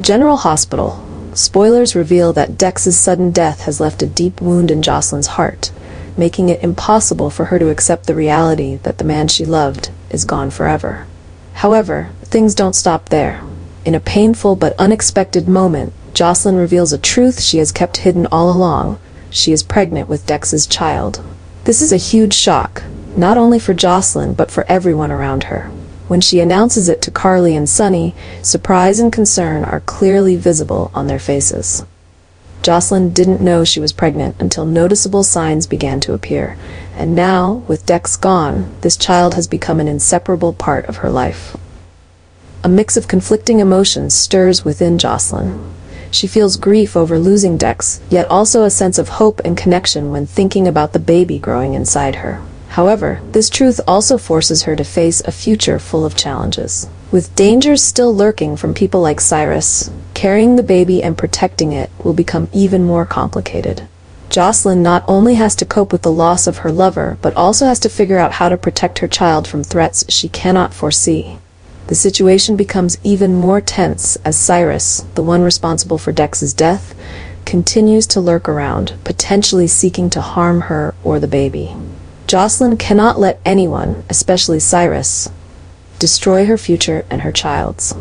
General Hospital. Spoilers reveal that Dex's sudden death has left a deep wound in Josslyn's heart, making it impossible for her to accept the reality that the man she loved is gone forever. However, things don't stop there. In a painful but unexpected moment, Josslyn reveals a truth she has kept hidden all along. She is pregnant with Dex's child. This is a huge shock, not only for Josslyn but for everyone around her. When she announces it to Carly and Sunny, surprise and concern are clearly visible on their faces. Josslyn didn't know she was pregnant until noticeable signs began to appear, and now, with Dex gone, this child has become an inseparable part of her life. A mix of conflicting emotions stirs within Josslyn. She feels grief over losing Dex, yet also a sense of hope and connection when thinking about the baby growing inside her. However, this truth also forces her to face a future full of challenges. With dangers still lurking from people like Cyrus, carrying the baby and protecting it will become even more complicated. Josslyn not only has to cope with the loss of her lover, but also has to figure out how to protect her child from threats she cannot foresee. The situation becomes even more tense as Cyrus, the one responsible for Dex's death, continues to lurk around, potentially seeking to harm her or the baby. Josslyn cannot let anyone, especially Cyrus, destroy her future and her child's.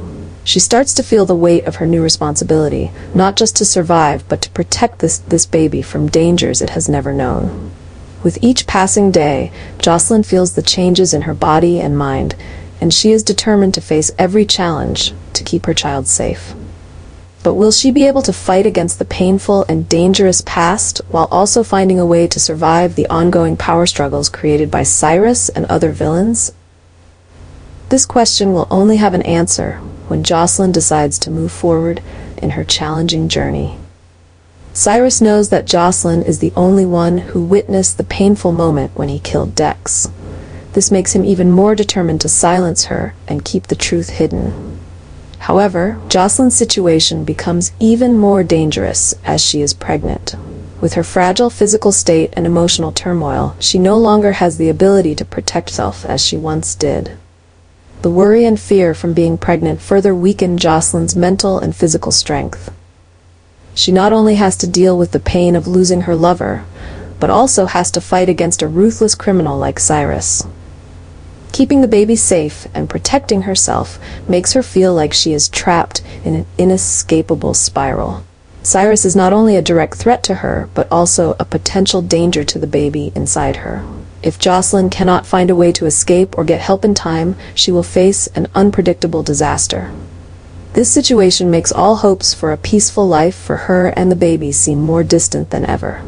She starts to feel the weight of her new responsibility, not just to survive, but to protect this baby from dangers it has never known. With each passing day, Josslyn feels the changes in her body and mind, and she is determined to face every challenge to keep her child safe. But will she be able to fight against the painful and dangerous past while also finding a way to survive the ongoing power struggles created by Cyrus and other villains? This question will only have an answer when Josslyn decides to move forward in her challenging journey. Cyrus knows that Josslyn is the only one who witnessed the painful moment when he killed Dex. This makes him even more determined to silence her and keep the truth hidden. However, Josslyn's situation becomes even more dangerous as she is pregnant. With her fragile physical state and emotional turmoil, she no longer has the ability to protect herself as she once did. The worry and fear from being pregnant further weaken Josslyn's mental and physical strength. She not only has to deal with the pain of losing her lover, but also has to fight against a ruthless criminal like Cyrus. Keeping the baby safe and protecting herself makes her feel like she is trapped in an inescapable spiral. Cyrus is not only a direct threat to her, but also a potential danger to the baby inside her. If Josslyn cannot find a way to escape or get help in time, she will face an unpredictable disaster. This situation makes all hopes for a peaceful life for her and the baby seem more distant than ever.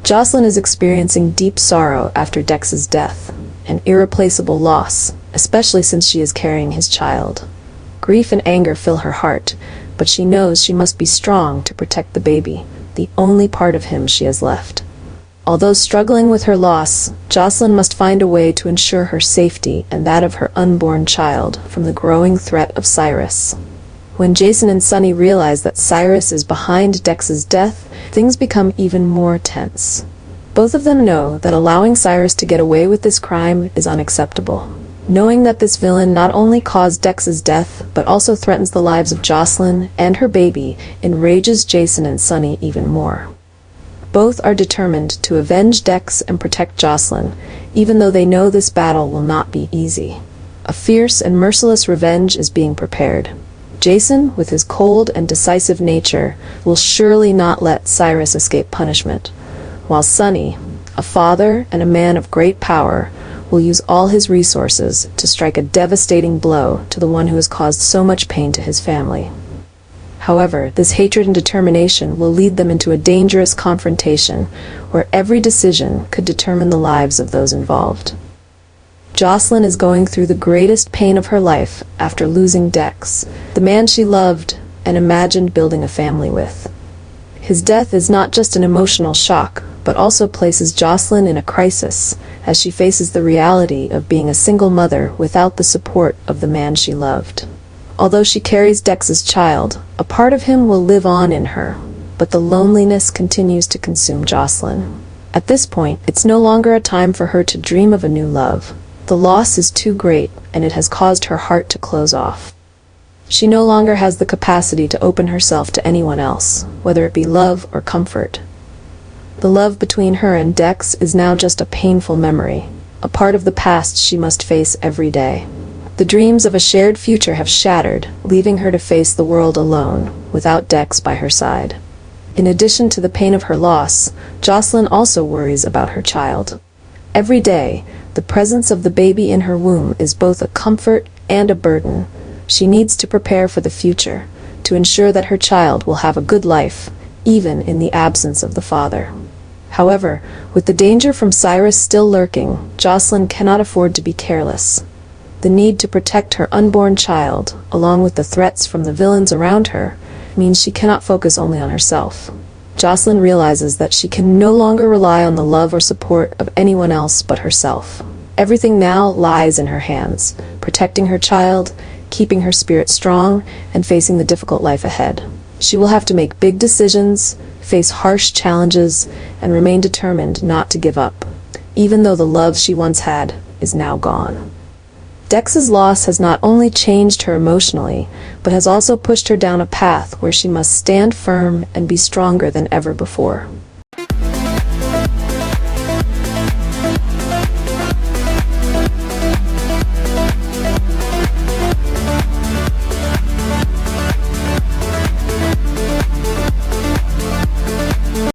Josslyn is experiencing deep sorrow after Dex's death, an irreplaceable loss, especially since she is carrying his child. Grief and anger fill her heart, but she knows she must be strong to protect the baby, the only part of him she has left. Although struggling with her loss, Josslyn must find a way to ensure her safety and that of her unborn child from the growing threat of Cyrus. When Jason and Sunny realize that Cyrus is behind Dex's death, things become even more tense. Both of them know that allowing Cyrus to get away with this crime is unacceptable. Knowing that this villain not only caused Dex's death, but also threatens the lives of Josslyn and her baby, enrages Jason and Sunny even more. Both are determined to avenge Dex and protect Josslyn, even though they know this battle will not be easy. A fierce and merciless revenge is being prepared. Jason, with his cold and decisive nature, will surely not let Cyrus escape punishment, while Sunny, a father and a man of great power, will use all his resources to strike a devastating blow to the one who has caused so much pain to his family. However, this hatred and determination will lead them into a dangerous confrontation where every decision could determine the lives of those involved. Josslyn is going through the greatest pain of her life after losing Dex, the man she loved and imagined building a family with. His death is not just an emotional shock, but also places Josslyn in a crisis as she faces the reality of being a single mother without the support of the man she loved. Although she carries Dex's child, a part of him will live on in her, but the loneliness continues to consume Josslyn. At this point, it's no longer a time for her to dream of a new love. The loss is too great, and it has caused her heart to close off. She no longer has the capacity to open herself to anyone else, whether it be love or comfort. The love between her and Dex is now just a painful memory, a part of the past she must face every day. The dreams of a shared future have shattered, leaving her to face the world alone, without Dex by her side. In addition to the pain of her loss, Josslyn also worries about her child. Every day, the presence of the baby in her womb is both a comfort and a burden. She needs to prepare for the future, to ensure that her child will have a good life, even in the absence of the father. However, with the danger from Cyrus still lurking, Josslyn cannot afford to be careless. The need to protect her unborn child, along with the threats from the villains around her, means she cannot focus only on herself. Josslyn realizes that she can no longer rely on the love or support of anyone else but herself. Everything now lies in her hands, protecting her child, keeping her spirit strong, and facing the difficult life ahead. She will have to make big decisions, face harsh challenges, and remain determined not to give up, even though the love she once had is now gone. Dex's loss has not only changed her emotionally, but has also pushed her down a path where she must stand firm and be stronger than ever before.